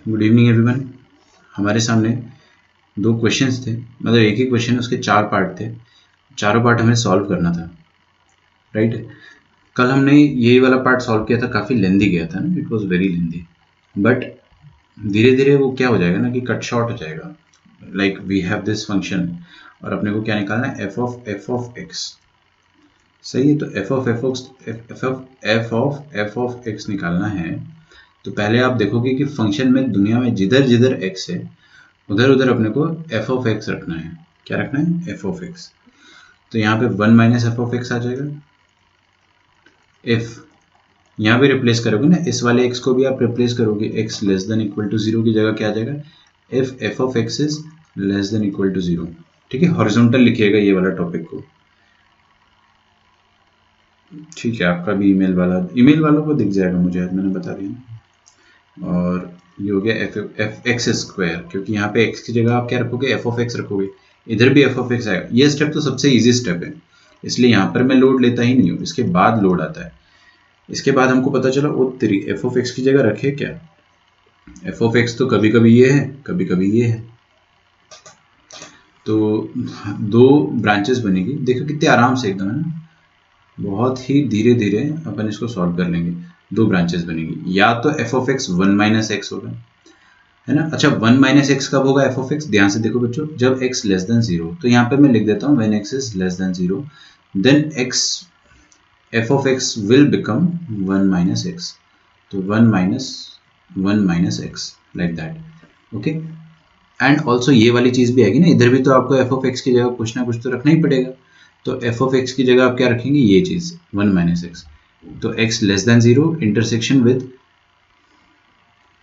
Good evening everyone. हमारे सामने दो क्वेश्चंस थे, मतलब एक ही क्वेश्चन, उसके चार पार्ट थे। चारों पार्ट हमें सॉल्व करना था, राइट। कल हमने यही वाला पार्ट सॉल्व किया था, काफ़ी लेंदी गया था ना, it was very lengthy. But धीरे धीरे वो क्या हो जाएगा ना कि कट शॉर्ट हो जाएगा। Like we have this function और अपने को क्या निकालना है, एफ ऑफ एक्स। सही है, तो एफ ऑफ एक्स निकालना है। तो पहले आप देखोगे कि फंक्शन में दुनिया में जिधर जिधर एक्स है उधर उधर अपने को एफ ऑफ एक्स रखना है। क्या रखना है, एफ ऑफ एक्स। तो यहाँ पे 1 माइनस एफ ऑफ एक्स आ जाएगा। एफ यहाँ पे रिप्लेस करोगे ना, इस वाले एक्स को भी आप रिप्लेस करोगे, x less than equal to zero की जगह क्या आ जाएगा, f of x is less than equal to zero. ठीक है, हॉरिजॉन्टल लिखिएगा ये वाला टॉपिक को। ठीक है, आपका भी ईमेल वालों को दिख जाएगा मुझे, आज मैंने बता दिया। और ये हो गया एफ एक्स स्क्वायर, क्योंकि यहाँ पे एक्स की जगह आप क्या रखोगे, एफ ऑफ एक्स रखोगे। इधर भी एफ ऑफ एक्स आएगा। ये स्टेप तो सबसे इजी स्टेप है, इसलिए यहाँ पर मैं लोड लेता ही नहीं हूँ, इसके बाद लोड आता है। इसके बाद हमको पता चला वो तेरी एफ ऑफ एक्स की जगह रखे क्या। एफ ऑफ एक्स तो कभी कभी ये है, कभी कभी ये है। तो दो ब्रांचेस बनेगी, देखो कितने आराम से एकदम है ना, बहुत ही धीरे धीरे अपन इसको सॉल्व कर लेंगे। दो ब्रांचेस बनेगी, या तो f of x 1 minus x होगा, है ना। अच्छा, 1 माइनस एक्स कब होगा एफ ऑफ एक्स, ध्यान से देखो बच्चों, जब x लेस देन जीरो। तो यहाँ पे मैं लिख देता हूँ when x is less than zero then x f of x will become 1 minus x. तो 1 minus x like that. Okay, and also ये वाली चीज़ भी आएगी ना, इधर भी तो आपको एफ ऑफ एक्स की जगह कुछ ना कुछ तो रखना ही पड़ेगा। तो एफ ऑफ एक्स की जगह आप क्या रखेंगे, ये चीज़ 1 माइनस एक्स। तो x less than zero intersection with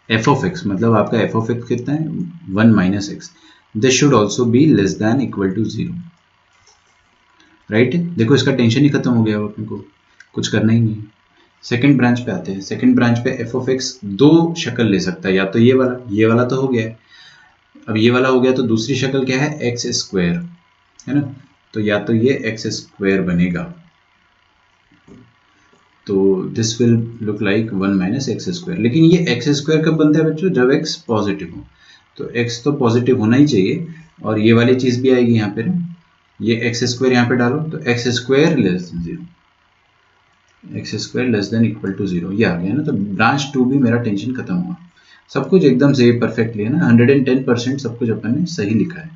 f of x, मतलब आपका एफ ऑफ एक्स कितना है, 1 minus x. This should also be less than equal to zero, right. देखो इसका टेंशन ही खत्म हो गया, अपने को कुछ करना ही नहीं। सेकंड ब्रांच पे आते हैं। सेकंड ब्रांच पे एफ ऑफ एक्स दो शक्ल ले सकता है, या तो ये वाला तो हो गया है। अब ये वाला हो गया तो दूसरी शक्ल क्या है, एक्स स्क्वायर, है ना। तो या तो ये एक्स स्क्वायर बनेगा, तो this will look like 1 minus x square. लेकिन ये एक्स स्क्वायर कब बनता है बच्चों, जब एक्स पॉजिटिव हो। तो एक्स तो पॉजिटिव होना ही चाहिए, और ये वाली चीज़ भी आएगी यहाँ पे ना, ये एक्स स्क्वायर यहाँ पे डालो, तो x square less than zero, x square less than equal to zero, ये आ गया ना। तो ब्रांच 2 भी मेरा टेंशन खत्म हुआ। सब कुछ एकदम से परफेक्टली है ना, 110% सब कुछ अपन ने सही लिखा है।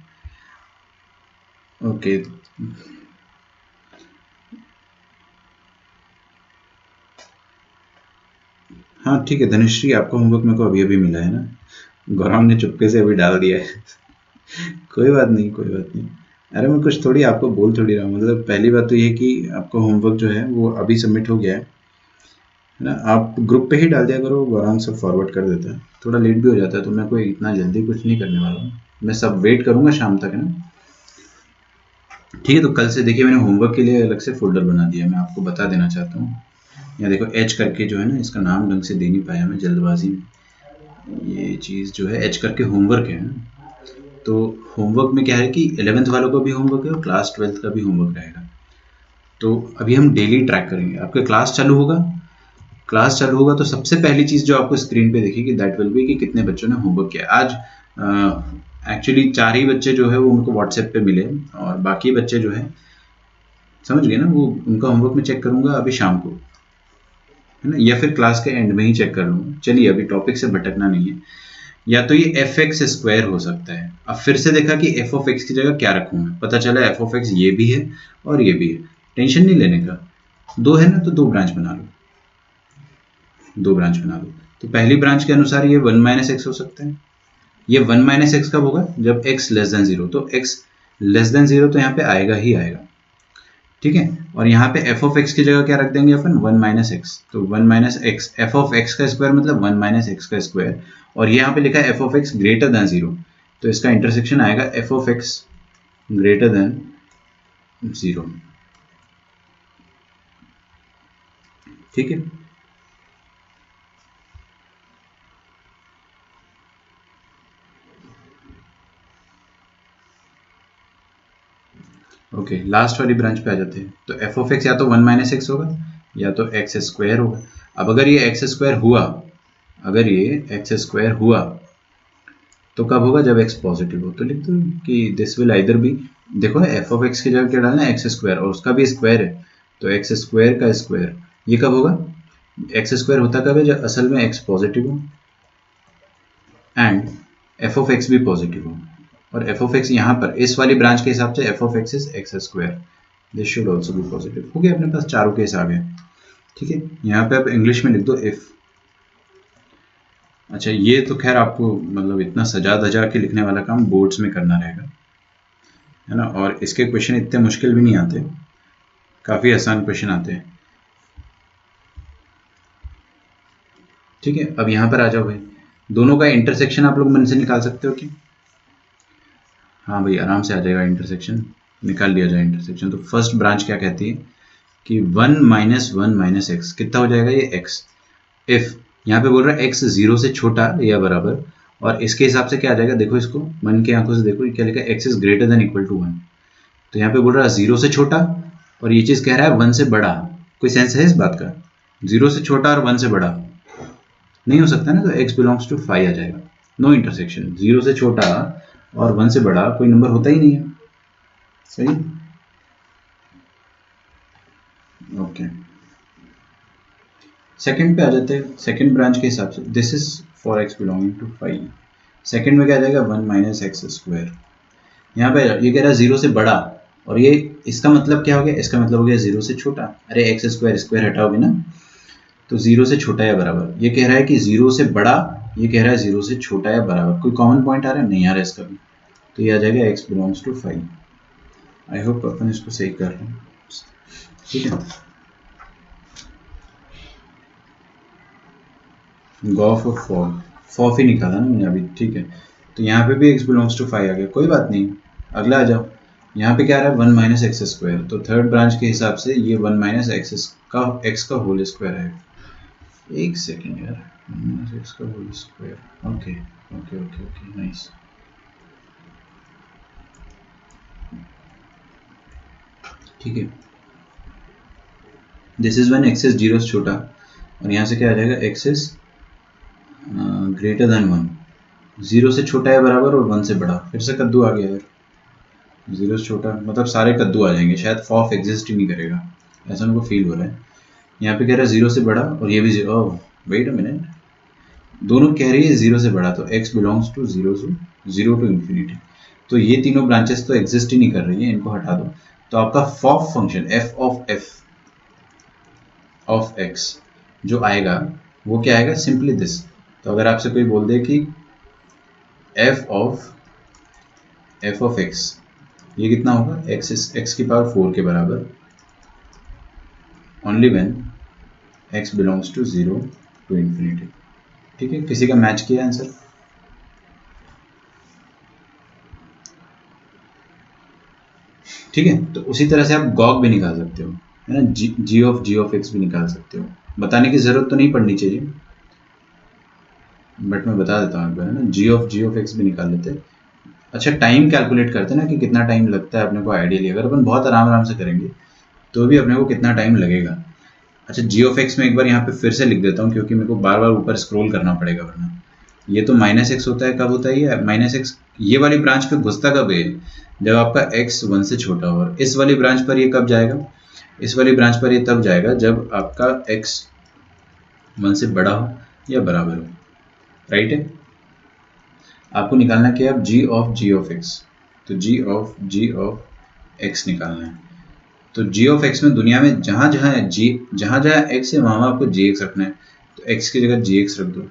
ओके, हाँ ठीक है धनुश्री, आपका होमवर्क मेरे को अभी अभी मिला है ना, गौरव ने चुपके से अभी डाल दिया है। कोई बात नहीं, कोई बात नहीं। अरे मैं कुछ थोड़ी आपको बोल थोड़ी रहा हूँ, मतलब पहली बात तो ये कि आपका होमवर्क जो है वो अभी सबमिट हो गया है ना। आप ग्रुप पे ही डाल दिया करो, वो आराम से फॉरवर्ड कर देता है। थोड़ा लेट भी हो जाता है तो मैं कोई इतना जल्दी कुछ नहीं करने वाला हूँ, मैं सब वेट करूँगा शाम तक, है ना। ठीक है, तो कल से देखिए मैंने होमवर्क के लिए अलग से फोल्डर बना दिया, मैं आपको बता देना चाहता हूँ। यहाँ देखो एच करके जो है ना, इसका नाम ढंग से दे नहीं पाया मैं जल्दबाजी में। ये चीज़ जो है एच करके होमवर्क है ना। तो होमवर्क में क्या है कि 11th वालों का भी होमवर्क है और क्लास 12th का भी होमवर्क रहेगा। तो अभी हम डेली ट्रैक करेंगे। आपका क्लास चालू होगा, क्लास चालू होगा तो सबसे पहली चीज़ जो आपको स्क्रीन पे दिखेगी दैट विल बी कि कितने बच्चों ने होमवर्क किया आज। एक्चुअली 4 ही बच्चे जो है वो उनको व्हाट्सएप पे मिले, और बाकी बच्चे जो है समझ गए ना, वो उनका होमवर्क मैं चेक करूंगा अभी शाम को, है ना, या फिर क्लास के एंड में ही चेक कर लूँगा। चलिए अभी टॉपिक से भटकना नहीं है। या तो ये एफ एक्स स्क्वायर हो सकता है। अब फिर से देखा कि एफ ऑफ एक्स की जगह क्या रखूँ मैं, पता चला एफ ऑफ एक्स ये भी है और ये भी है। टेंशन नहीं लेने का, दो है ना तो दो ब्रांच बना लो, दो ब्रांच बना लो। तो पहली ब्रांच के अनुसार ये 1 माइनस एक्स हो सकता है। ये 1 माइनस एक्स कब होगा, जब एक्स लेस देन जीरो। तो एक्स लेस देन जीरो तो यहाँ पे आएगा ही आएगा, ठीक है। और यहाँ पे एफ ऑफ एक्स की जगह क्या रख देंगे अपन, 1 माइनस एक्स। तो 1 minus x, F of x का स्क्वायर मतलब 1 माइनस एक्स का स्क्वायर। और यहाँ पे लिखा है F of x greater than zero, तो इसका इंटरसेक्शन आएगा F of x greater than zero, ठीक है। ओके, लास्ट वाली ब्रांच पे आ जाते हैं। तो एफ ऑफ एक्स या तो 1 माइनस एक्स होगा या तो एक्स स्क्वायर होगा। अब अगर ये एक्स स्क्वायर हुआ, अगर ये एक्स स्क्वायर हुआ तो कब होगा? जब x पॉजिटिव हो। तो लिख दो कि दिस विल आइदर बी, देखो एफ ऑफ एक्स की जगह क्या डालना है? एक्स स्क्वायर, और उसका भी स्क्वायर है तो एक्स स्क्वायर का स्क्वायर। ये कब होगा? एक्स स्क्वायर होता कब है? जब असल में x पॉजिटिव हो एंड एफ ऑफ एक्स भी पॉजिटिव हो। और एफ ऑफ एक्स यहाँ पर इस वाली ब्रांच के हिसाब से F of x is x square, this should also B positive. हो गया अपने पास चारों केस आ गए। ठीक है, यहाँ पे आप इंग्लिश में लिख दो इफ। अच्छा, ये तो खैर आपको मतलब इतना सजा धजा के लिखने वाला काम बोर्ड्स में करना रहेगा, है ना। और इसके क्वेश्चन इतने मुश्किल भी नहीं आते, काफ़ी आसान क्वेश्चन आते हैं। ठीक है, अब यहाँ पर आ जाओ भाई, दोनों का इंटरसेक्शन आप लोग मन से निकाल सकते हो कि? हाँ भाई, आराम से आ जाएगा इंटरसेक्शन, निकाल लिया जाए इंटरसेक्शन। तो फर्स्ट ब्रांच क्या कहती है कि 1 माइनस 1 माइनस एक्स कितना हो जाएगा? ये x। इफ यहाँ पे बोल रहा है x 0 से छोटा या बराबर, और इसके हिसाब से क्या आ जाएगा? देखो इसको मन की आंखों से देखो, क्या लिखा है? x is greater than equal to 1। तो यहाँ पे बोल रहा है 0 से छोटा, और ये चीज़ कह रहा है 1 से बड़ा। कोई सेंस है इस बात का? 0 से छोटा और 1 से बड़ा नहीं हो सकता ना, तो x बिलोंग्स टू 5 आ जाएगा। नो इंटरसेक्शन, 0 से छोटा और 1 से बड़ा कोई नंबर होता ही नहीं है। सही, ओके। सेकंड पे आ जाते हैं, सेकंड ब्रांच के हिसाब से this is for x belonging to 5। Second में क्या आ जाएगा? 1 माइनस एक्स स्क्वायर। यहाँ पे ये कह रहा है 0 से बड़ा, और ये इसका मतलब क्या हो गया? इसका मतलब हो गया 0 से छोटा। अरे एक्स स्क्वायर स्क्वायर हटाओगे ना, तो 0 से छोटा या बराबर। ये कह रहा है कि 0 से बड़ा, ये कह रहा है 0 से छोटा या बराबर। कोई कॉमन पॉइंट आ रहा है? नहीं आ रहा है इसका भी, तो ये आ जाएगा x belongs to 5। I hope अपन इसको सही कर रहे हैं। ठीक है, गॉफ और फॉफ ही निकाला ना मैंने अभी। ठीक है, तो यहाँ पे भी x बिलोंग्स टू 5 आ गया, कोई बात नहीं। अगला आ जाओ, यहाँ पे क्या आ रहा है? 1 माइनस एक्स स्क्वायर। तो थर्ड ब्रांच के हिसाब से ये 1 माइनस एक्स का होल स्क्वायर है। एक सेकेंड यार, 1 माइनस एक्स का whole square, okay okay okay okay, nice. ठीक है, this is when x is 0 से छोटा, और यहाँ से क्या आ जाएगा? X is greater then 1। 0 से छोटा है बराबर और 1 से बड़ा। फिर से कद्दू आ गया यार, 0 से छोटा मतलब सारे कद्दू आ जाएंगे, शायद फॉफ एग्जिस्ट ही नहीं करेगा, ऐसा मेरे को फील हो रहा है। यहाँ पे कह रहा है 0 से बड़ा, और ये भी 0। वेट अ मिनट, दोनों कह रही है 0 से बड़ा, तो x belongs to 0 to infinity. तो ये तीनों ब्रांचेस तो एग्जिस्ट ही नहीं कर रही है, इनको हटा दो। तो आपका फॉफ फंक्शन f ऑफ x जो आएगा वो क्या आएगा? Simply this. तो अगर आपसे कोई बोल दे कि f ऑफ x, ये कितना होगा? x की पावर 4 के बराबर, only when x belongs to 0 to infinity. ठीक है, किसी का मैच किया आंसर? ठीक है, तो उसी तरह से आप गॉग भी निकाल सकते हो, है ना। जी ऑफ एक्स भी निकाल सकते हो। बताने की जरूरत तो नहीं पड़नी चाहिए, बट मैं बता देता हूँ एक बार, है ना। जी ऑफ एक्स भी निकाल लेते हैं। अच्छा, टाइम कैलकुलेट करते हैं ना कि कितना टाइम लगता है अपने को आइडियली। अगर अपन बहुत आराम आराम से करेंगे तो भी अपने को कितना टाइम लगेगा। अच्छा, जी ऑफ एक्स में एक बार यहाँ पे फिर से लिख देता हूँ, क्योंकि मेरे को बार बार ऊपर स्क्रॉल करना पड़ेगा वरना। ये तो माइनस एक्स होता है, कब होता है ये माइनस एक्स? ये वाली ब्रांच पे घुसता कब है? जब आपका x 1 से छोटा हो। और इस वाली ब्रांच पर ये कब जाएगा? इस वाली ब्रांच पर ये तब जाएगा जब आपका x 1 से बड़ा हो या बराबर हो। राइट है, आपको निकालना क्या है? जी ऑफ एक्स। तो जी ऑफ एक्स निकालना है। तो जी ऑफ एक्स में दुनिया में जहाँ जहाँ एक्स है वहाँ आपको जी एक्स रखना है। तो एक्स की जगह जी एक्स रख दो,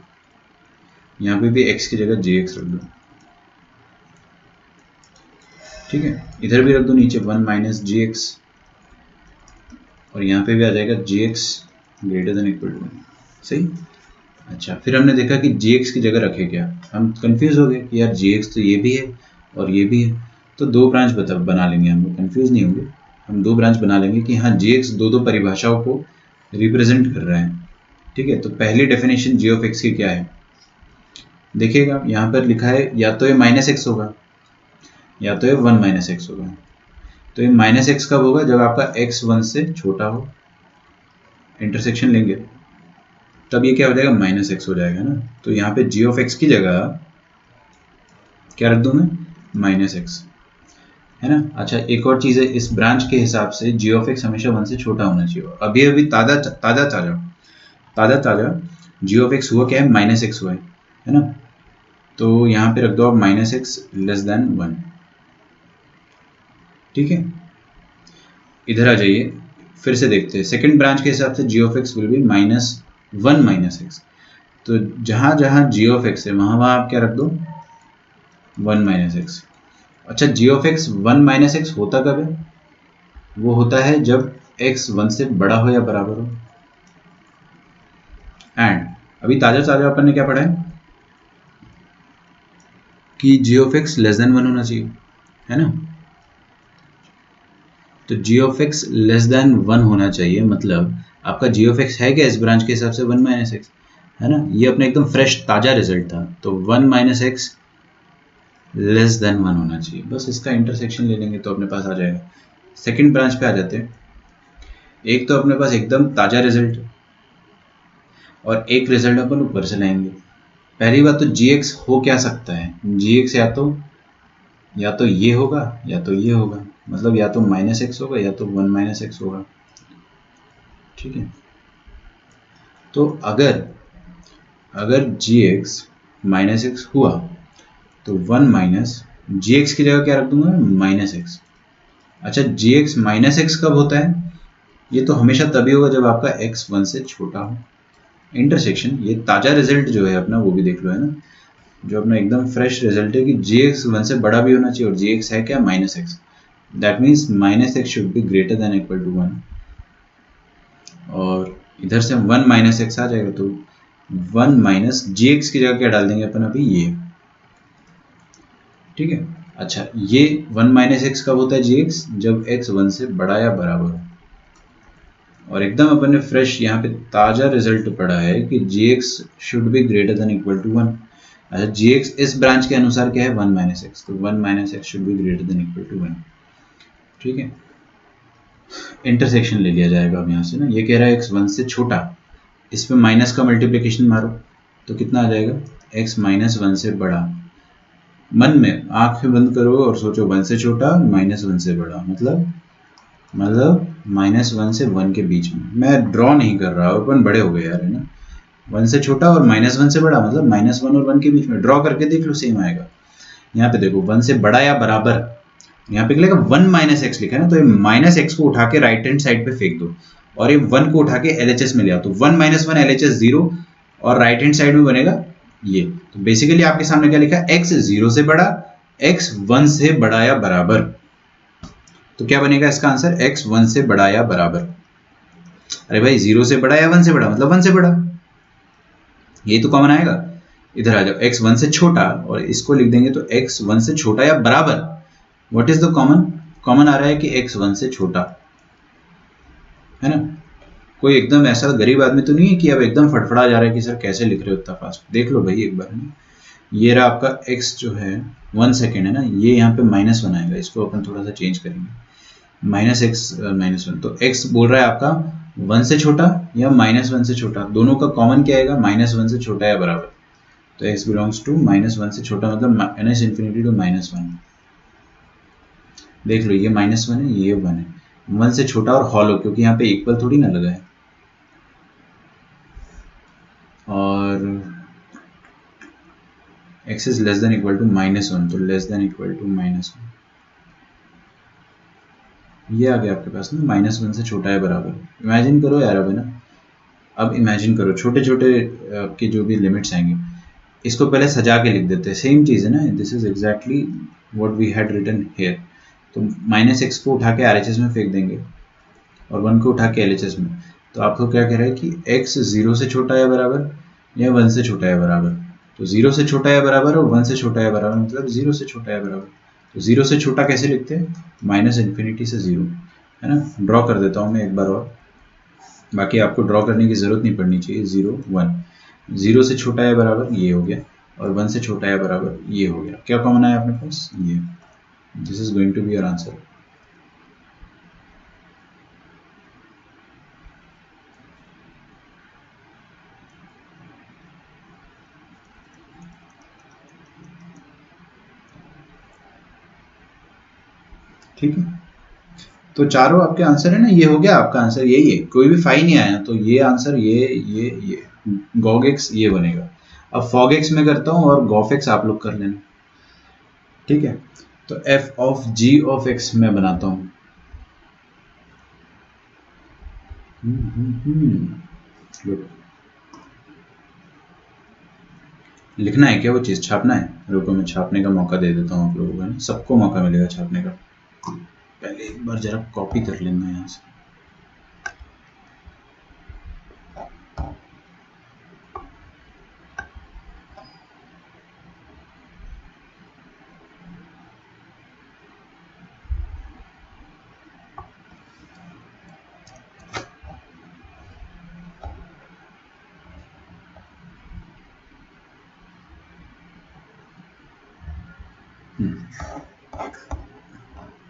यहाँ पे भी x की जगह jx रख दो। ठीक है, इधर भी रख दो नीचे 1 माइनस जी एक्स, और यहाँ पे भी आ जाएगा jx greater than equal to. सही। अच्छा, फिर हमने देखा कि jx की जगह रखे क्या, हम कंफ्यूज हो गए कि यार jx तो ये भी है और ये भी है। तो दो ब्रांच बना लेंगे, हम लोग कंफ्यूज नहीं होंगे। हम दो ब्रांच बना लेंगे कि हाँ jx दो परिभाषाओं को रिप्रेजेंट कर रहे हैं। ठीक है, तो पहली डेफिनेशन जी ऑफ एक्स की क्या है? देखिएगा यहाँ पर लिखा है, या तो ये माइनस एक्स होगा या तो ये 1 माइनस एक्स होगा। तो ये माइनस एक्स कब होगा? जब आपका x 1 से छोटा हो, इंटरसेक्शन लेंगे तब ये क्या हो जाएगा? माइनस एक्स हो जाएगा ना। तो यहाँ पे जी ऑफ एक्स की जगह क्या रख दूं मैं, -x, है ना। अच्छा एक और चीज़ है, इस ब्रांच के हिसाब से g ऑफ x हमेशा 1 से छोटा होना चाहिए। अभी अभी ताज़ा ताज़ा ताज़ा ताज़ा ताज़ा g ऑफ x हुआ क्या है, -x हुआ है ना। तो यहाँ पे रख दो आप -x <1, ठीक है। इधर आ जाइए, फिर से देखते हैं। सेकंड ब्रांच के हिसाब से g of x will be -1 -x। तो जहाँ जहाँ g ऑफ x है वहाँ वहाँ आप क्या रख दो, 1 -x। अच्छा g ऑफ x 1 -x होता कब है, वो होता है जब x 1 से बड़ा हो या बराबर हो। एंड अभी ताज़ा ताज़ा अपन ने क्या पढ़ा है कि g ऑफ x <1 होना चाहिए, है ना। तो g ऑफ x <1 होना चाहिए, मतलब आपका g ऑफ x है क्या इस ब्रांच के हिसाब से 1 -x, है ना। ये अपना एकदम फ्रेश ताज़ा रिजल्ट था, तो 1 -x <1 होना चाहिए। बस इसका इंटरसेक्शन ले लेंगे तो अपने पास आ जाएगा। सेकंड ब्रांच पे आ जाते हैं। एक तो अपने पास एकदम ताज़ा रिजल्ट और एक रिजल्ट अपन ऊपर से लाएंगे। पहली बात तो gx हो क्या सकता है, gx या तो ये होगा या तो ये होगा, मतलब या तो -x होगा या तो 1 -x होगा, ठीक है। तो अगर अगर gx -x हुआ तो 1 माइनस gx की जगह क्या रख दूंगा, -x। अच्छा gx -x कब होता है, ये तो हमेशा तभी होगा जब आपका x 1 से छोटा हो। इंटरसेक्शन, ये ताज़ा रिजल्ट जो है अपना वो भी देख लो, है ना। जो अपना एकदम फ्रेश रिजल्ट है कि gx 1 से बड़ा भी होना चाहिए और gx है क्या, -x। That means -x should be greater than equal to 1। और इधर से 1 -x आ जाएगा, तो 1 माइनस gx की जगह क्या डाल देंगे अपन अभी, ये, ठीक है। अच्छा ये 1 -x कब होता है gx, जब x 1 से बड़ा या बराबर हो। और एकदम अपन ने फ्रेश यहाँ पे ताज़ा रिजल्ट पढ़ा है कि gx should be greater than equal to 1। अच्छा gx इस ब्रांच के अनुसार क्या है, 1 -x, तो 1 -x should be greater than equal to 1, ठीक है। इंटरसेक्शन ले लिया जाएगा अब यहाँ से ना। ये कह रहा है x 1 से छोटा, इस पे माइनस का मल्टीप्लिकेशन मारो तो कितना आ जाएगा, x -1 से बड़ा। मन में आंखें बंद करो और सोचो 1 से छोटा -1 से बड़ा, मतलब -1 से 1 के बीच में। मैं ड्रॉ नहीं कर रहा, अपन बड़े हो गए यार, है ना। 1 से छोटा और -1 से बड़ा, मतलब -1 और 1 के बीच में। ड्रॉ करके देख लो, सेम आएगा। यहाँ पे देखो 1 से बड़ा या बराबर, यहाँ पे लिखा 1 -x लिखा है ना, तो ये -x को उठा के राइट हैंड साइड पे फेंक दो और ये 1 को उठा के LHS में ले आओ, तो 1 -1 LHS 0 और राइट हैंड साइड में बनेगा ये। तो बेसिकली आपके सामने क्या लिखा है, x 0 से बड़ा, x 1 से बड़ा या बराबर। तो क्या बनेगा इसका आंसर, x 1 से बड़ा या बराबर। अरे भाई 0 से बड़ा या 1 से बड़ा, मतलब 1 से बड़ा, ये तो कॉमन आएगा। इधर आ जाओ, x 1 से छोटा और इसको लिख देंगे तो x 1 से छोटा या बराबर। What is the common, common आ रहा है कि x 1 से छोटा, है ना। कोई एकदम ऐसा गरीब आदमी तो नहीं है कि अब एकदम फटफड़ा जा रहा है कि सर कैसे लिख रहे हो इतना फास्ट। देख लो भाई एक बार, है ना। ये रहा आपका x जो है 1 सेकेंड, है ना। ये यहाँ पे -1 आएगा, इसको अपन थोड़ा सा चेंज करेंगे, -x -1। तो x बोल रहा है आपका 1 से छोटा या -1 से छोटा, दोनों का कॉमन क्या आएगा, -1 से छोटा या बराबर। तो x बिलोंग्स टू -1 से छोटा, मतलब -infinity टू -1। देख लो ये -1 है, ये 1 है, 1 से छोटा और हॉलो, क्योंकि यहाँ पे इक्वल थोड़ी ना लगा है। और x is less than equal to -1, तो लेस देन इक्वल टू -1, ये आ गया आपके पास ना, -1 से छोटा है बराबर। इमेजिन करो यार, अब है ना, अब इमेजिन करो छोटे छोटे की जो भी लिमिट्स आएंगे, इसको पहले सजा के लिख देते हैं, सेम चीज़ है ना। This is exactly what we had written here. तो -x को उठा के RHS में फेंक देंगे और 1 को उठा के LHS में। तो आपको क्या कह रहा है कि x 0 से छोटा या बराबर या 1 से छोटा या बराबर। तो 0 से छोटा या बराबर और 1 से छोटा या बराबर, मतलब 0 से छोटा या बराबर। तो 0 से छोटा कैसे लिखते हैं, -infinity से 0, है ना। ड्रॉ कर देता हूँ मैं एक बार और, बाकी आपको ड्रॉ करने की ज़रूरत नहीं पड़नी चाहिए। 0 1, 0 से छोटा या बराबर ये हो गया और 1 से छोटा या बराबर ये हो गया। क्या कॉमन आया अपने पास, ये। This is going to be your answer. ठीक है, तो चारों आपके आंसर है ना, ये हो गया आपका आंसर, यही है, कोई भी फाई नहीं आया, तो ये आंसर ये गॉग एक्स ये बनेगा। अब फॉग एक्स में करता हूँ और गॉफ एक्स आप लोग कर लेना, ठीक है। तो f of g of x में बनाता हूँ। गुड। लिखना है क्या वो चीज़, छापना है? रुको मैं छापने का मौका दे देता हूँ आप लोगों को, सबको मौका मिलेगा छापने का। पहले एक बार जरा कॉपी कर लेना यहाँ से।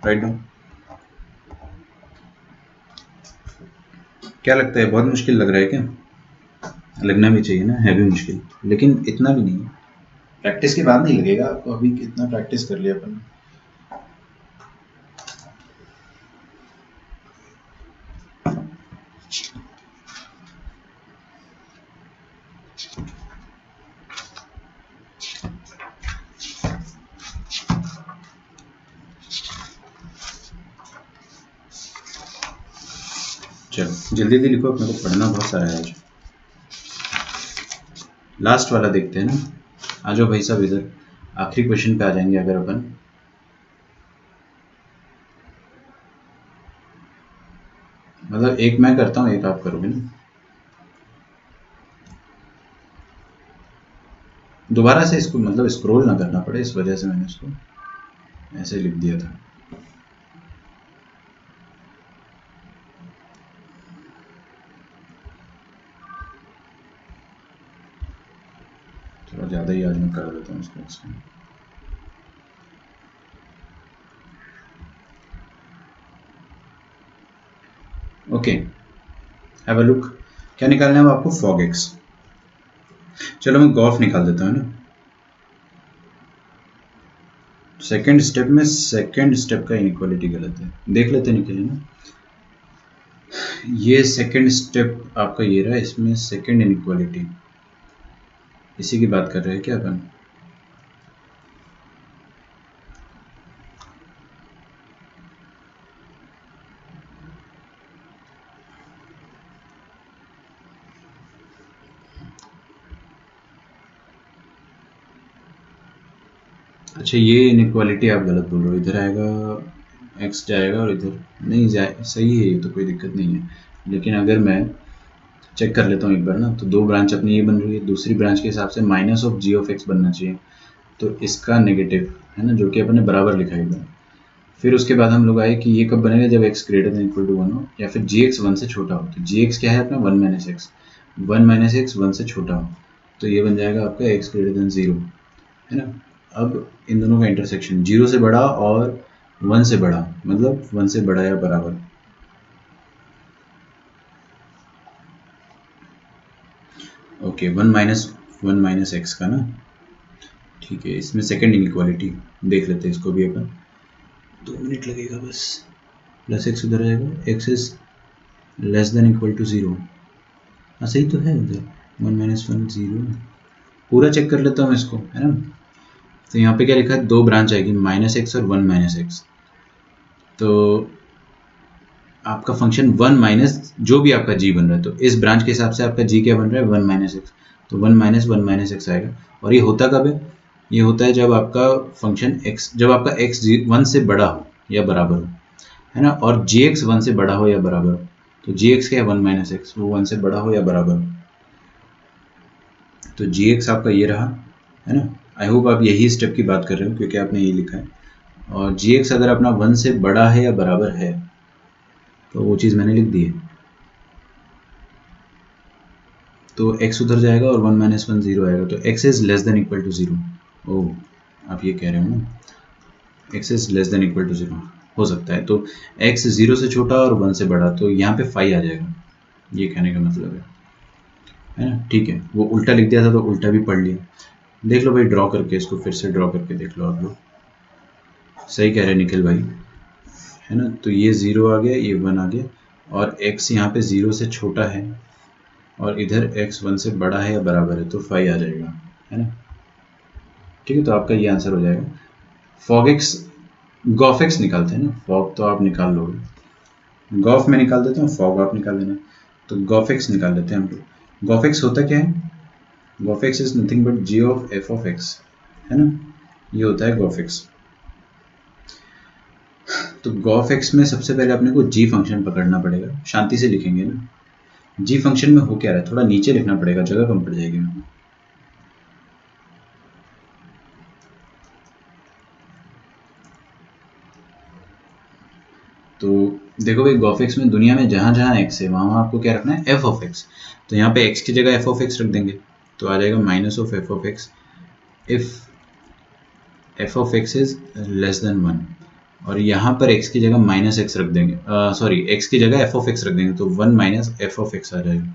Write down. क्या लगता है, बहुत मुश्किल लग रहा है क्या? लगना भी चाहिए ना, है भी मुश्किल, लेकिन इतना भी नहीं है। प्रैक्टिस के बाद नहीं लगेगा आपको, अभी कितना प्रैक्टिस कर लिया अपन। चलो जल्दी जल्दी लिखो, अपने को पढ़ना बहुत सारा है आज। लास्ट वाला देखते हैं ना, आ जाओ भाई साहब इधर, आखिरी क्वेश्चन पे आ जाएंगे अगर अपन। मतलब एक मैं करता हूँ, एक आप करोगे ना। दोबारा से इसको मतलब स्क्रॉल ना करना पड़े, इस वजह से मैंने इसको ऐसे लिख दिया था। थोड़ा ज़्यादा ही आज मैं कर देता हूँ इसको explain. Okay, have a look. क्या निकालना है आपको? Fog x. चलो मैं गॉफ निकाल देता हूँ ना। सेकंड स्टेप में सेकंड स्टेप का इनइक्वालिटी गलत है, देख लेते निकले ना। ये सेकंड स्टेप आपका ये रहा, इसमें सेकंड इनइक्वालिटी, इसी की बात कर रहे हैं क्या अपन? अच्छा ये इनइक्वालिटी आप गलत बोल रहे हो, इधर आएगा x जाएगा और इधर नहीं जाए, सही है ये तो कोई दिक्कत नहीं है। लेकिन अगर मैं चेक कर लेता हूँ एक बार ना, तो दो ब्रांच अपनी ये बन रही है, दूसरी ब्रांच के हिसाब से minus of g of x बनना चाहिए, तो इसका नेगेटिव है ना, जो कि अपन ने बराबर लिखा है। फिर उसके बाद हम लोग आए कि ये कब बनेगा, जब x greater than equal to 1 हो, या फिर जी एक्स 1 से छोटा हो। तो जी एक्स क्या है अपना 1 माइनस एक्स, 1 माइनस एक्स 1 से छोटा हो, तो ये बन जाएगा आपका x ग्रेटर देन 0, है ना। अब इन दोनों का इंटरसेक्शन 0 से बड़ा और 1 से बड़ा, मतलब 1 से बड़ा या बराबर। ओके, 1 माइनस एक्स का ना, ठीक है। इसमें सेकंड इनइक्वालिटी देख लेते हैं, इसको भी अपन 2 मिनट लगेगा बस। प्लस एक्स उधर आएगा, x is less than equal to 0। हाँ सही तो है उधर, 1 माइनस 1 0। पूरा चेक कर लेता हूँ इसको, है ना। तो यहाँ पे क्या लिखा है, दो ब्रांच आएगी, माइनस एक्स और 1 माइनस एक्स। तो आपका फंक्शन 1 माइनस जो भी आपका जी बन रहा है, तो इस ब्रांच के हिसाब से आपका जी क्या बन रहा है, 1 माइनस एक्स, तो 1 माइनस एक्स आएगा। और ये होता कब है? ये होता है जब आपका फंक्शन x, जब आपका x 1 से बड़ा हो या बराबर हो, है ना, और जी एक्स 1 से बड़ा हो या बराबर हो। तो जी एक्स क्या है, 1 माइनस एक्स, वो 1 से बड़ा हो या बराबर हो। तो जी एक्स आपका ये रहा, है ना। आई होप आप यही स्टेप की बात कर रहे हो, क्योंकि आपने ये लिखा है। और जी एक्स अगर अपना 1 से बड़ा है या बराबर है, तो वो चीज़ मैंने लिख दी है। तो x उधर जाएगा और 1 माइनस 1 0 आएगा, तो x is less than equal to 0। Oh आप ये कह रहे हो ना, x is less than equal to 0 हो सकता है। तो x 0 से छोटा और 1 से बड़ा, तो यहाँ पे फाई आ जाएगा, ये कहने का मतलब है ना। ठीक है, वो उल्टा लिख दिया था तो उल्टा भी पढ़ लिया। देख लो भाई, ड्रॉ करके इसको फिर से ड्रॉ करके देख लो आप लोग। सही कह रहे हैं निखिल भाई। है ना। तो ये 0 आ गया, ये 1 आ गया, और x यहाँ पे 0 से छोटा है और इधर x 1 से बड़ा है या बराबर है, तो 5 आ जाएगा, है ना। ठीक है, तो आपका ये आंसर हो जाएगा। फॉग एक्स, गॉफ एक्स निकालते हैं ना, फॉग तो आप निकाल लोगे, गॉफ में निकाल देता हूँ, फॉग आप निकाल देना। तो गॉफ एक्स निकाल लेते हैं हम लोग। गॉफ एक्स होता क्या है? G of x is nothing but g of f of x, है ना, ये होता है गॉफ एक्स। तो गॉफ एक्स में सबसे पहले अपने को g फंक्शन पकड़ना पड़ेगा, शांति से लिखेंगे ना। g फंक्शन में हो क्या रहा है, थोड़ा नीचे लिखना पड़ेगा, जगह कम पड़ जाएगी। तो देखो भाई, गॉफ एक्स में दुनिया में जहाँ जहाँ एक्स है वहाँ वहाँ आपको क्या रखना है, एफ ऑफ एक्स। तो यहाँ पे एक्स की जगह एफ ऑफ एक्स रख देंगे, तो आ जाएगा minus of f of x if f of x is less than 1। और यहाँ पर x की जगह माइनस एक्स रख देंगे, सॉरी x की जगह f ऑफ x रख देंगे, तो 1 माइनस एफ ऑफ एक्स आ जाएगा।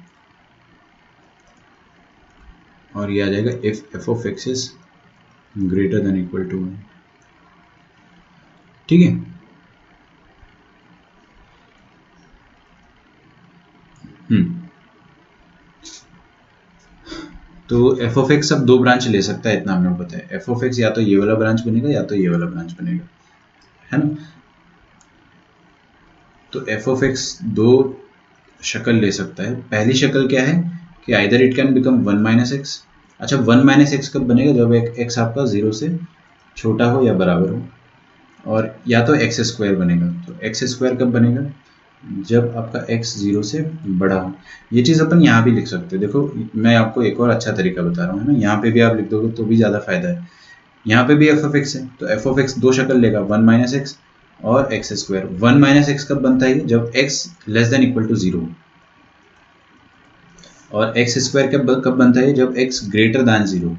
और ये आ जाएगा if f of x is greater than equal to 1। ठीक है, तो एफ ऑफ एक्स अब दो ब्रांच ले सकता है, इतना हमें पता है। एफ ऑफ एक्स या तो ये वाला ब्रांच बनेगा या तो ये वाला ब्रांच बनेगा, है ना। तो एफ ऑफ एक्स दो शक्ल ले सकता है। पहली शक्ल क्या है कि either it can become 1 minus x. अच्छा, 1 माइनस एक्स कब बनेगा, जब एक्स आपका 0 से छोटा हो या बराबर हो। और या तो एक्स स्क्वायर बनेगा। तो एक्स स्क्वायर कब बनेगा, जब आपका x 0 से बड़ा हो। ये चीज़ अपन यहाँ भी लिख सकते हैं। देखो, मैं आपको एक और अच्छा तरीका बता रहा हूँ, है ना। यहाँ पे भी आप लिख दोगे तो भी ज़्यादा फायदा है। यहाँ पे भी एफ ऑफ एक्स है, तो एफ ऑफ एक्स दो शक्ल लेगा, 1 माइनस एक्स और एक्स स्क्वायर। 1 माइनस एक्स कब बनता है, जब x less than equal to 0। और एक्स स्क्वायर कब बनता है, जब x ग्रेटर दैन 0।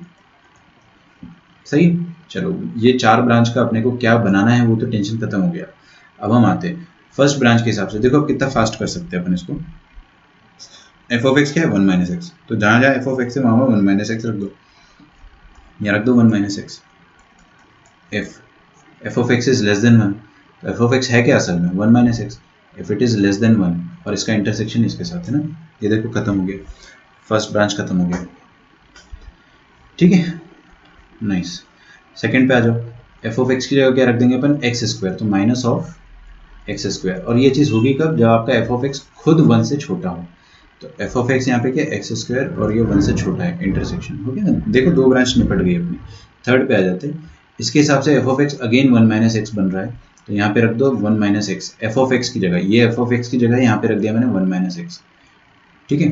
सही। चलो, ये चार ब्रांच का अपने को क्या बनाना है वो तो टेंशन खत्म हो गया। अब हम आते हैं फर्स्ट ब्रांच के हिसाब से। देखो अब कितना फास्ट कर सकते हैं अपन इसको। एफ ऑफ एक्स क्या है, 1 माइनस एक्स। तो जहाँ जहाँ एफ ऑफ एक्स है वहाँ वहाँ 1 माइनस एक्स रख दो, या रख दो 1 minus x. F of x is less than 1। तो एफ ऑफ एक्स है क्या असल में, 1 minus x. If it is less than 1 और इसका इंटरसेक्शन इसके साथ है ना, ये देखो खत्म हो गया, फर्स्ट ब्रांच खत्म हो गया। ठीक है, नाइस। सेकंड पे आ जाओ। एफ ऑफ एक्स की जगह क्या रख देंगे अपन, एक्स स्क्वायर। तो माइनस ऑफ एक्स स्क्वायर। और ये चीज़ होगी कब, जब आपका एफ ऑफ एक्स खुद 1 से छोटा हो। तो एफ ऑफ एक्स यहाँ पे क्या, एक्स स्क्वायर और ये 1 से छोटा है, इंटरसेक्शन हो गया ना। देखो दो ब्रांच निपट गई अपनी। थर्ड पे आ जाते हैं। इसके हिसाब से F of x again 1 minus x बन रहा है, तो यहाँ पे रख दो 1 minus x F of x की जगह। ये एफ ऑफ एक्स की जगह यहाँ पे रख दिया मैंने 1 माइनस एक्स। ठीक है।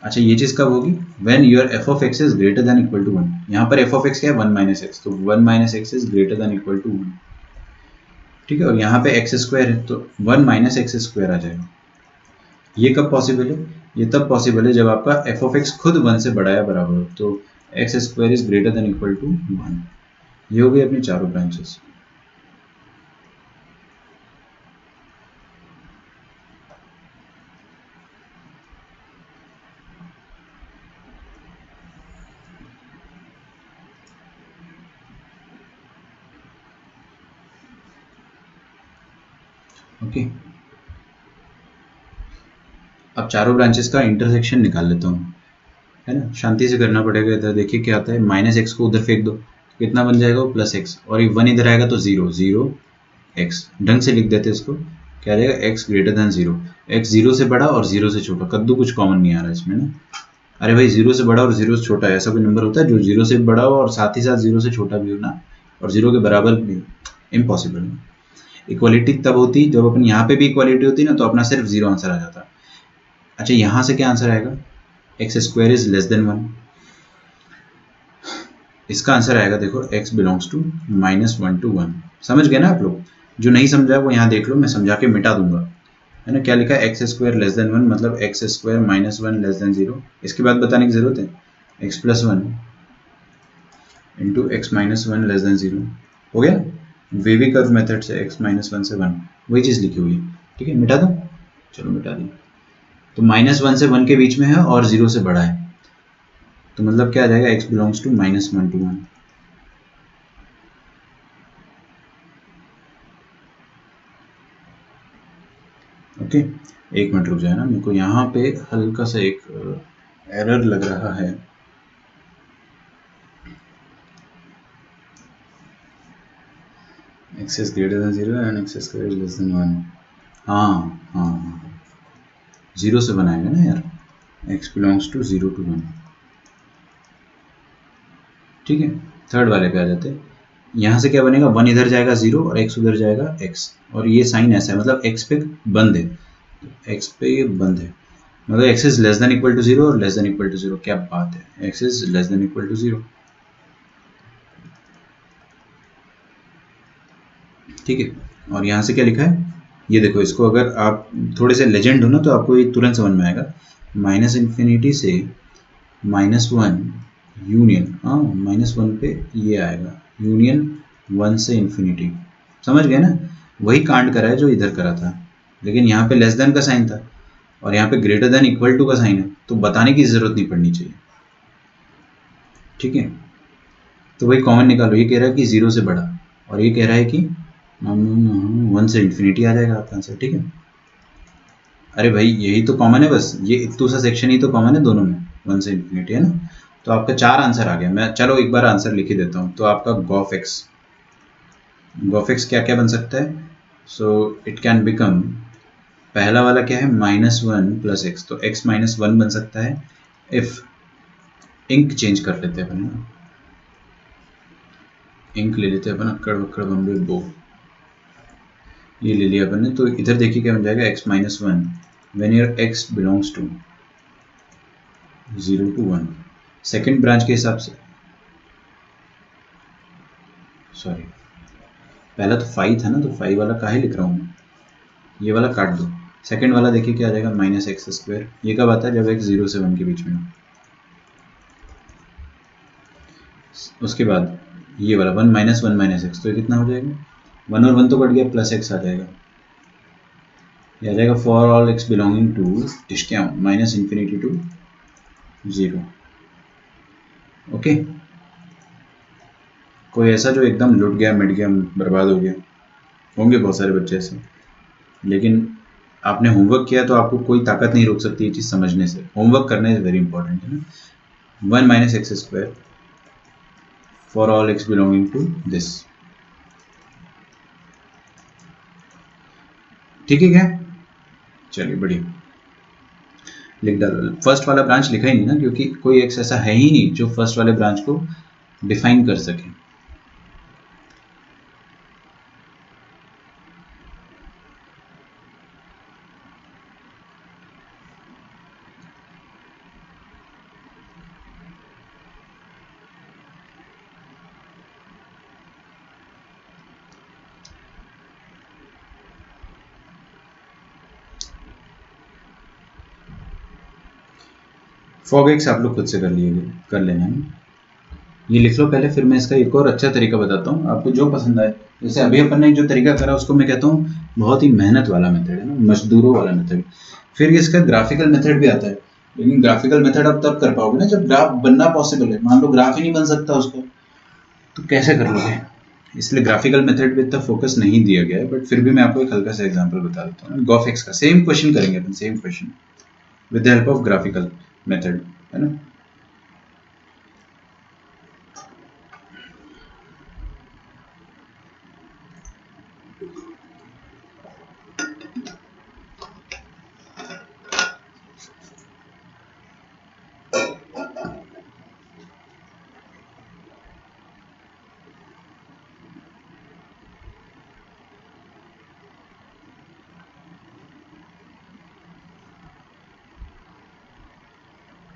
अच्छा, ये चीज़ कब होगी, when your f of x is greater than equal to 1। यहाँ पर एफ ऑफ एक्स क्या है, 1 माइनस एक्स, तो 1 minus x is greater than equal to 1। ठीक है, और यहाँ पे एक्स स्क्वायर है, तो 1 माइनस एक्स स्क्वायर आ जाएगा। ये कब पॉसिबल है, ये तब पॉसिबल है जब आपका एफ ऑफ एक्स खुद 1 से बड़ा या बराबर हो। तो x square is greater than equal to 1। ये हो गई अपनी चारों ब्रांचेस। ओके, अब चारों ब्रांचेस का इंटरसेक्शन निकाल लेता हूँ, है ना। शांति से करना पड़ेगा। इधर देखिए क्या आता है, माइनस एक्स को उधर फेंक दो, तो कितना बन जाएगा, वो प्लस एक्स। और ये 1 इधर आएगा तो 0 0 एक्स। ढंग से लिख देते इसको, क्या आ जाएगा, एक्स ग्रेटर देन 0। एक्स 0 से बड़ा और 0 से छोटा, कद्दू कुछ कॉमन नहीं आ रहा इसमें ना। अरे भाई, 0 से बड़ा और 0 से छोटा, ऐसा कोई नंबर होता है जो 0 से बड़ा हो और साथ ही साथ 0 से छोटा भी हो ना, और 0 के बराबर भी। इम्पॉसिबल है। इक्वालिटी तब होती जब अपन यहाँ पे भी इक्वालिटी होती ना, तो अपना सिर्फ 0 आंसर आ जाता। अच्छा, यहाँ से क्या आंसर आएगा, x square is less than 1। इसका आंसर आएगा, देखो x बिलोंग्स टू -1 to 1। समझ गए ना आप लोग। जो नहीं समझा वो यहाँ देख लो, मैं समझा के मिटा दूंगा, है ना। क्या लिखा है, एक्स स्क्वायर लेस देन 1, मतलब एक्स स्क्वायर -1 लेस देन 0। इसके बाद बताने की जरूरत है, x plus 1 into x minus 1 less than 0। हो गया, वेवी कर्व मेथड से x -1 से 1, वही चीज़ लिखी हुई है। ठीक है, मिटा दो। चलो मिटा दी। तो -1 से 1 के बीच में है और 0 से बड़ा है, तो मतलब क्या आ जाएगा, x belongs to -1 to 1। Okay, एक मिनट रुक जाए ना, मेरे को यहाँ पे हल्का सा एक एरर लग रहा है। X is greater than 0 and x is less than 1। हाँ हाँ, 0 से बनाएगा ना यार, x बिलोंग्स टू 0 to 1। ठीक है, थर्ड वाले पे आ जाते हैं। यहाँ से क्या बनेगा, 1 इधर जाएगा 0 और x उधर जाएगा x, और ये साइन ऐसा है, मतलब x पे बंद है, x पे ये बंद है, मतलब x is less than equal to 0 और लेस देन इक्वल टू 0। क्या बात है, x is less than equal to 0। ठीक है, और यहाँ से क्या लिखा है, ये देखो, इसको अगर आप थोड़े से लेजेंड हो ना तो आपको ये तुरंत समझ में आएगा। माइनस इन्फिनिटी से -1 यूनियन, हाँ -1 पे ये आएगा यूनियन 1 से इन्फिनिटी। समझ गए ना, वही कांड करा है जो इधर करा था, लेकिन यहाँ पे लेस देन का साइन था और यहाँ पे ग्रेटर देन इक्वल टू का साइन है, तो बताने की जरूरत नहीं पड़नी चाहिए। ठीक है, तो वही कॉमन निकालो, ये कह रहा है कि 0 से बड़ा और ये कह रहा है कि 1 से इन्फिनिटी आ जाएगा आपका आंसर। ठीक है, अरे भाई यही तो कॉमन है, बस ये इतना सा सेक्शन ही तो कॉमन है दोनों में, 1 से इन्फिनिटी है ना। तो आपका 4 आंसर आ गया। मैं चलो एक बार आंसर लिख ही देता हूँ। तो आपका गॉफ एक्स क्या क्या बन सकता है, सो इट कैन बिकम, पहला वाला क्या है, -1 प्लस एक्स, तो x -1 बन सकता है। इफ इंक चेंज कर लेते हैं अपन, इंक ले लेते हैं अपन, अक्कड़ बक्कड़ बम्बे बो, ये ले लिया अपन ने। तो इधर देखिए क्या बन जाएगा, x -1 when your x belongs to 0 to 1। Second branch के हिसाब से, सॉरी पहला तो 5 था ना, तो 5 वाला काहे लिख रहा हूँ मैं, ये वाला काट दो। सेकेंड वाला देखिए क्या आ जाएगा, -x²। ये कब आता है, जब x 0 से 1 के बीच में हो। उसके बाद ये वाला 1 -1 -x, तो ये कितना हो जाएगा, 1 और 1 तो कट गया, प्लस x आ जाएगा। ये आ जाएगा for all x belonging to minus infinity to 0। Okay, कोई ऐसा जो एकदम लुट गया, मिट गया, बर्बाद हो गया, होंगे बहुत सारे बच्चे ऐसे, लेकिन आपने होमवर्क किया तो आपको कोई ताकत नहीं रोक सकती ये चीज़ समझने से। होमवर्क करना इज वेरी इंपॉर्टेंट है ना। 1 - x² for all x belonging to this. ठीक है क्या, चलिए बढ़िया, लिख डालो। फर्स्ट वाला ब्रांच लिखा ही नहीं ना, क्योंकि कोई एक्स ऐसा है ही नहीं जो फर्स्ट वाले ब्रांच को डिफाइन कर सके। फॉग एक्स आप लोग खुद से कर लेना है। ये लिख लो पहले, फिर मैं इसका एक और अच्छा तरीका बताता हूँ, आपको जो पसंद आए। जैसे अभी अपन ने जो तरीका करा उसको मैं कहता हूँ बहुत ही मेहनत वाला मेथड है ना, मजदूरों वाला मेथड। फिर इसका ग्राफिकल मेथड भी आता है, लेकिन ग्राफिकल मेथड आप तब कर पाओगे ना जब ग्राफ बनना पॉसिबल है। मान लो ग्राफ ही नहीं बन सकता उसका, तो कैसे कर लोगे। इसलिए ग्राफिकल मेथड पे इतना फोकस नहीं दिया गया है, बट फिर भी मैं आपको एक हल्का सा एग्जांपल बता देता हूँ। गॉफ एक्स का सेम क्वेश्चन करेंगे अपन, same question with the help of graphical method, है ना।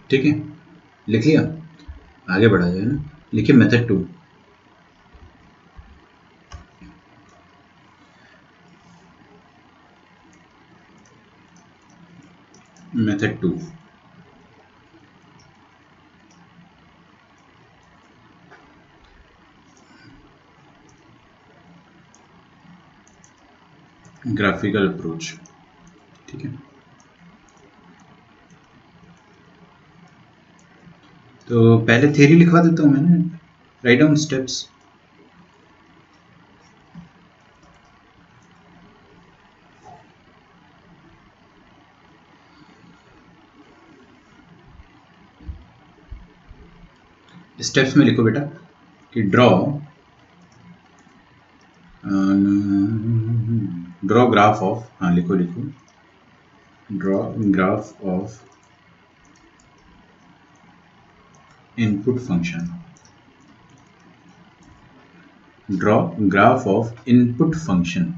ठीक है, लिख लिया, आगे बढ़ा जाए ना। लिखिए मेथड 2। Method 2, graphical approach. ठीक है, तो पहले थ्योरी लिखवा देता हूँ मैंने, राइट डाउन स्टेप्स। स्टेप्स में लिखो बेटा कि ड्रॉ ग्राफ ऑफ, हाँ लिखो draw graph of input function, draw graph of input function.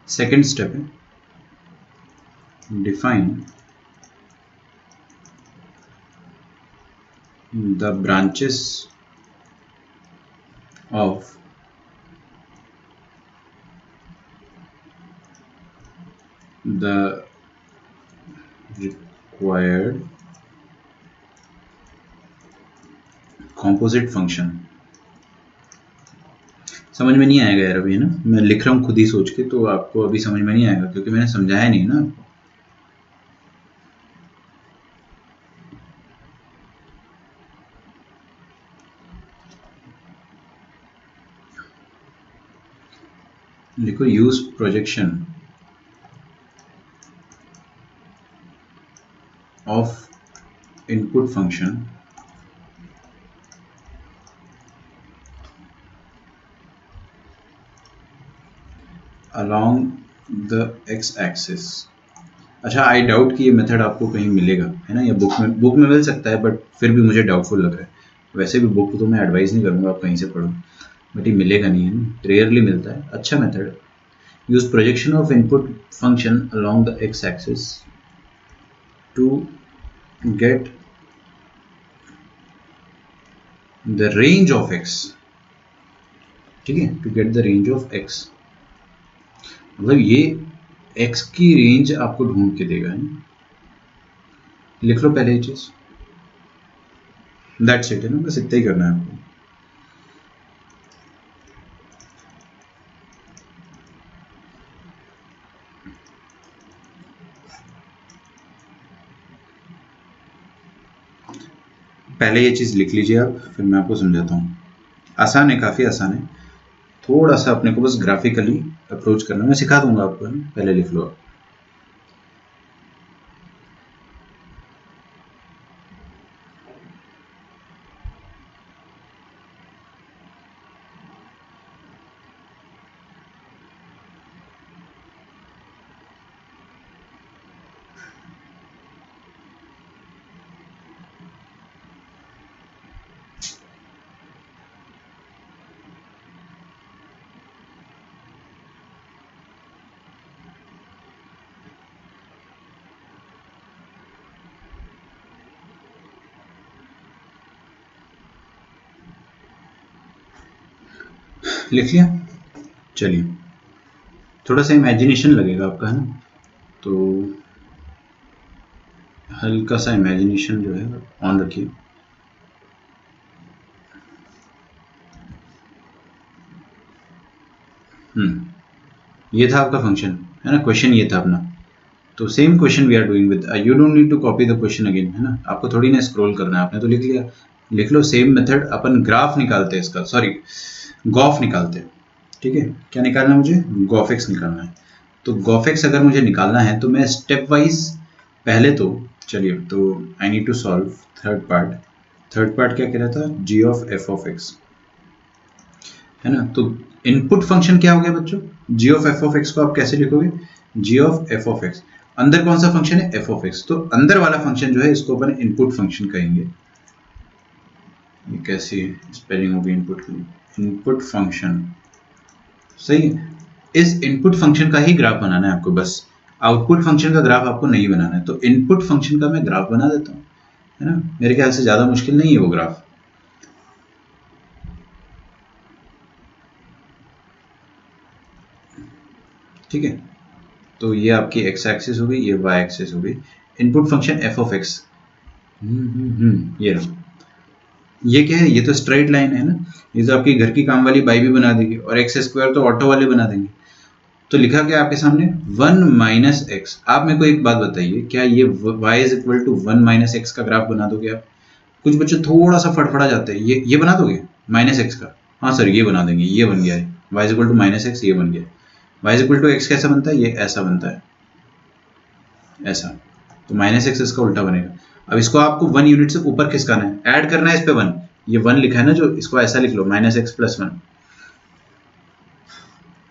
Second step है define the branches of the required composite function. समझ में नहीं आएगा यार अभी, है ना, मैं लिख रहा हूँ खुद ही सोच के, तो आपको अभी समझ में नहीं आएगा क्योंकि मैंने समझाया नहीं ना आपको। लिखो use projection of input function along the x axis। अच्छा, आई डाउट कि ये मेथड आपको कहीं मिलेगा, है ना, या बुक में मिल सकता है, बट फिर भी मुझे डाउटफुल लग रहा है। वैसे भी बुक तो मैं एडवाइस नहीं करूँगा आप कहीं से पढ़ो, बट ये मिलेगा नहीं, है ना, रेयरली मिलता है। अच्छा मेथड है, use projection of input function along the x axis to get the range of x। ठीक है, to get the range of x, मतलब ये x की रेंज आपको ढूंढ के देगा, है ना। लिख लो पहले ये चीज, दैट्स इट, है ना, बस इतना ही करना है आपको। पहले ये चीज लिख लीजिए आप, फिर मैं आपको समझाता हूँ। आसान है, काफी आसान है, थोड़ा सा अपने को बस ग्राफिकली अप्रोच करना, मैं सिखा दूंगा आपको, है ना, पहले लिख लो आप। लिख लिया, चलिए थोड़ा सा इमेजिनेशन लगेगा आपका, है ना, तो हल्का सा इमेजिनेशन जो है ऑन रखिए। ये था आपका फंक्शन, है ना, क्वेश्चन ये था अपना। तो same question we are doing with, you don't need to copy the question again, है ना, आपको थोड़ी ना स्क्रॉल करना है, आपने तो लिख लिया। लिख लो सेम मेथड, अपन ग्राफ निकालते हैं इसका, सॉरी गॉफ निकालते हैं। ठीक है, क्या निकालना है मुझे, गॉफ-एक्स निकालना है। तो गॉफ-एक्स अगर मुझे निकालना है तो मैं स्टेप वाइज पहले तो, चलिए, तो I need to solve third part क्या कह रहा था, g of f of x, है ना। तो इनपुट फंक्शन क्या हो गया बच्चों, g of f of x को आप कैसे लिखोगे, g of f of x, अंदर कौन सा फंक्शन है, एफ ऑफ एक्स, तो अंदर वाला फंक्शन जो है इसको अपन इनपुट फंक्शन कहेंगे। ये कैसी स्पेलिंग होगी इनपुट की, इनपुट फंक्शन, सही है। इस इनपुट फंक्शन का ही ग्राफ बनाना है आपको, बस आउटपुट फंक्शन का ग्राफ आपको नहीं बनाना है। तो इनपुट फंक्शन का मैं ग्राफ बना देता हूँ, है ना, मेरे ख्याल से ज्यादा मुश्किल नहीं है वो ग्राफ। ठीक है, तो ये आपकी एक्स एक्सिस हो गई, ये वाई एक्सिस हो गई, input function F of x. ये रहा, ये क्या है, ये तो स्ट्रेट लाइन है ना, ये तो आपकी घर की काम वाली बाई भी बना देगी, और एक्स स्क्वायर तो ऑटो वाले बना देंगे। तो लिखा क्या आपके सामने, 1 माइनस एक्स। आप मेरे को एक बात बताइए, क्या ये y is equal to 1 minus x का ग्राफ बना दोगे आप, कुछ बच्चे थोड़ा सा फटफड़ा जाते हैं, ये बना दोगे माइनस एक्स का, हाँ सर ये बना देंगे, ये बन गया है y is equal to minus x, ये बन गया y is equal to x कैसा बनता है, ये ऐसा बनता है, ऐसा, तो माइनस एक्स इसका उल्टा बनेगा। अब इसको आपको 1 यूनिट से ऊपर खिसकाना है, ऐड करना है इस पे 1, ये 1 लिखा है ना जो, इसको ऐसा लिख लो माइनस एक्स प्लस 1,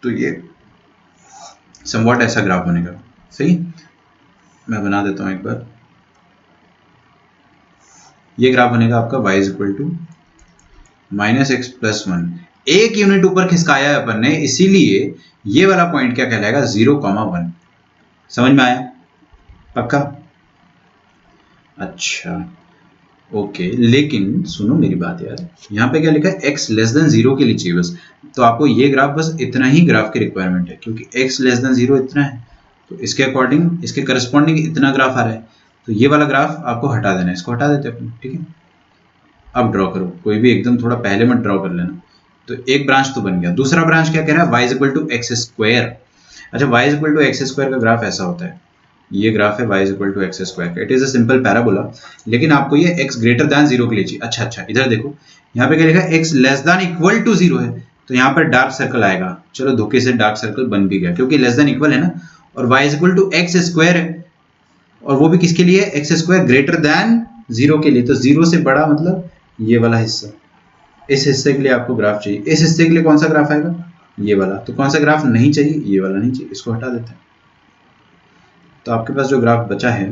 तो ये समवॉट ऐसा ग्राफ बनेगा। सही, मैं बना देता हूं एक बार, ये ग्राफ बनेगा आपका y is equal to minus x plus 1, एक यूनिट ऊपर खिसकाया है अपन ने, इसीलिए ये वाला पॉइंट क्या कहलाएगा, 0,1। समझ में आया, पक्का? अच्छा ओके, लेकिन सुनो मेरी बात यार, यहाँ पे क्या लिखा है, x लेस देन 0 के लिए चाहिए बस, तो आपको ये ग्राफ बस इतना ही ग्राफ की रिक्वायरमेंट है, क्योंकि x लेस देन 0 इतना है, तो इसके अकॉर्डिंग, इसके करस्पॉन्डिंग इतना ग्राफ आ रहा है, तो ये वाला ग्राफ आपको हटा देना है, इसको हटा देते हैं अपन, ठीक है। अब ड्रॉ करो, कोई भी एकदम थोड़ा पहले मत ड्रॉ कर लेना। तो एक ब्रांच तो बन गया, दूसरा ब्रांच क्या कह रहा है, y is equal to x square. अच्छा, y is equal to x square का ग्राफ ऐसा होता है, ये ग्राफ है y is equal to x square का, it is a simple parabola, लेकिन आपको ये x ग्रेटर दैन 0 के लिए चाहिए। अच्छा, इधर देखो, यहाँ पे क्या लिखा है, x less than equal to 0 है, तो यहाँ पर डार्क सर्कल आएगा, चलो धोखे से डार्क सर्कल बन भी गया, क्योंकि लेस देन इक्वल है ना, और y is equal to x square है, और वो भी किसके लिए, एक्स स्क्वायर ग्रेटर दैन 0 के लिए, तो 0 से बड़ा मतलब ये वाला हिस्सा, इस हिस्से के लिए आपको ग्राफ चाहिए, इस हिस्से के लिए कौन सा ग्राफ आएगा, ये वाला, तो कौन सा ग्राफ नहीं चाहिए, ये वाला नहीं चाहिए, इसको हटा देते हैं। तो आपके पास जो ग्राफ बचा है,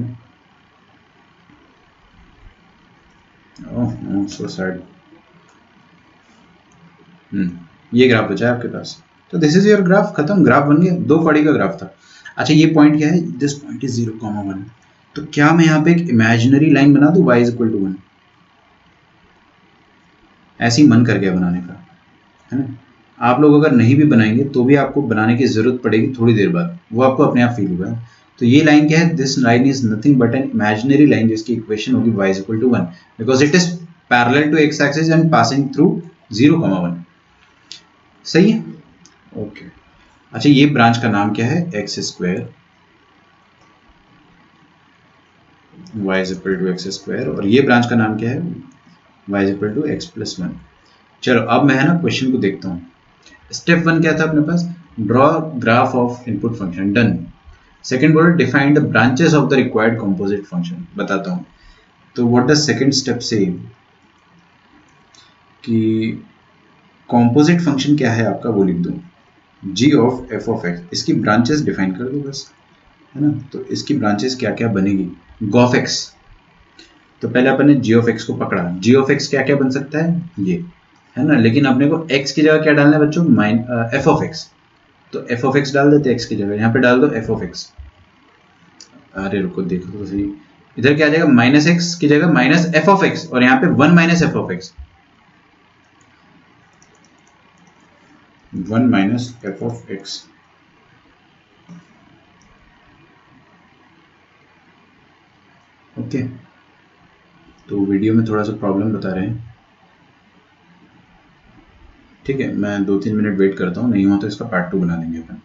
ओह सो सैड, ये ग्राफ बचा है आपके पास, तो दिस इज योर ग्राफ, खत्म, ग्राफ बन गया, 2 कड़ी का ग्राफ था। अच्छा, ये पॉइंट क्या है, दिस पॉइंट इज 0,1, तो क्या मैं यहाँ पे एक इमेजिनरी लाइन बना दूं y इज इक्वल टू 1, ऐसे ही मन कर गया बनाने का, है ना। आप लोग अगर नहीं भी बनाएंगे तो भी आपको बनाने की जरूरत पड़ेगी थोड़ी देर बाद, वो आपको अपने आप फील होगा। तो ये लाइन क्या है, this line is nothing but an imaginary line, जिसकी इक्वेशन होगी y is equal to 1, because it is parallel to x axis and passing through 0,1। सही है, ओके। अच्छा, ये ब्रांच का नाम क्या है, x square, y is equal to x square, और ये ब्रांच का नाम क्या है, y is equal to x plus 1। चलो अब मैं है ना क्वेश्चन को देखता हूँ। स्टेप 1 क्या था अपने पास, draw graph of input function, done. Second बोला, define the branches of the required composite function, बताता हूँ। तो व्हाट द सेकंड स्टेप से, कि कंपोजिट फंक्शन क्या है आपका, वो लिख दो, g of f of x, इसकी ब्रांचेस डिफाइन कर दो बस, है ना। तो इसकी ब्रांचेस क्या क्या बनेगी, गॉफ x, तो पहले अपन ने g ऑफ x को पकड़ा, g ऑफ x क्या क्या बन सकता है, ये है ना, लेकिन अपने को x की जगह क्या डालना है बच्चों, f ऑफ x, तो f ऑफ x डाल देते x की जगह, यहाँ पे डाल दो f ऑफ x। अरे रुको देखो तो सही, इधर क्या आ जाएगा, माइनस एक्स की जगह माइनस एफ ऑफ एक्स, और यहाँ पे 1 minus f of x, 1 minus f of x. Okay, तो वीडियो में थोड़ा सा प्रॉब्लम बता रहे हैं, ठीक है, मैं 2-3 मिनट वेट करता हूँ, नहीं हो तो इसका पार्ट 2 बना देंगे अपन।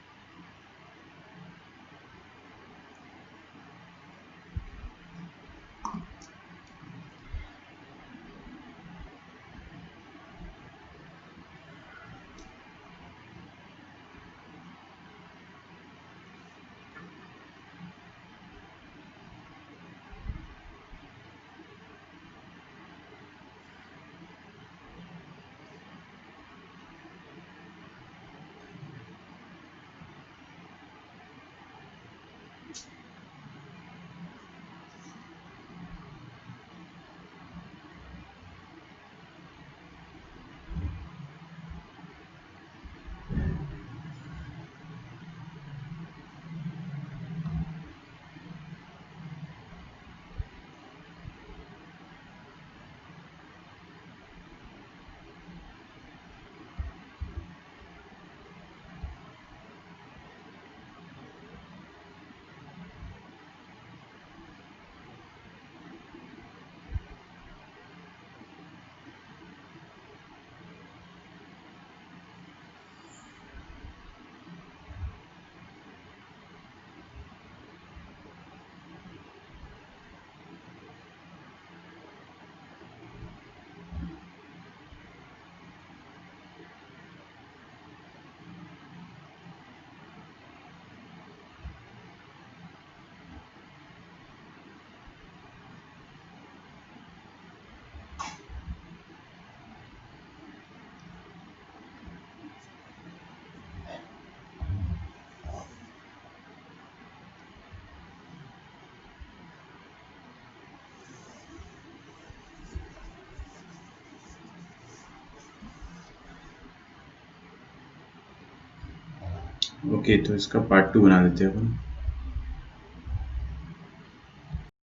ओके, तो इसका पार्ट 2 बना देते हैं अपन।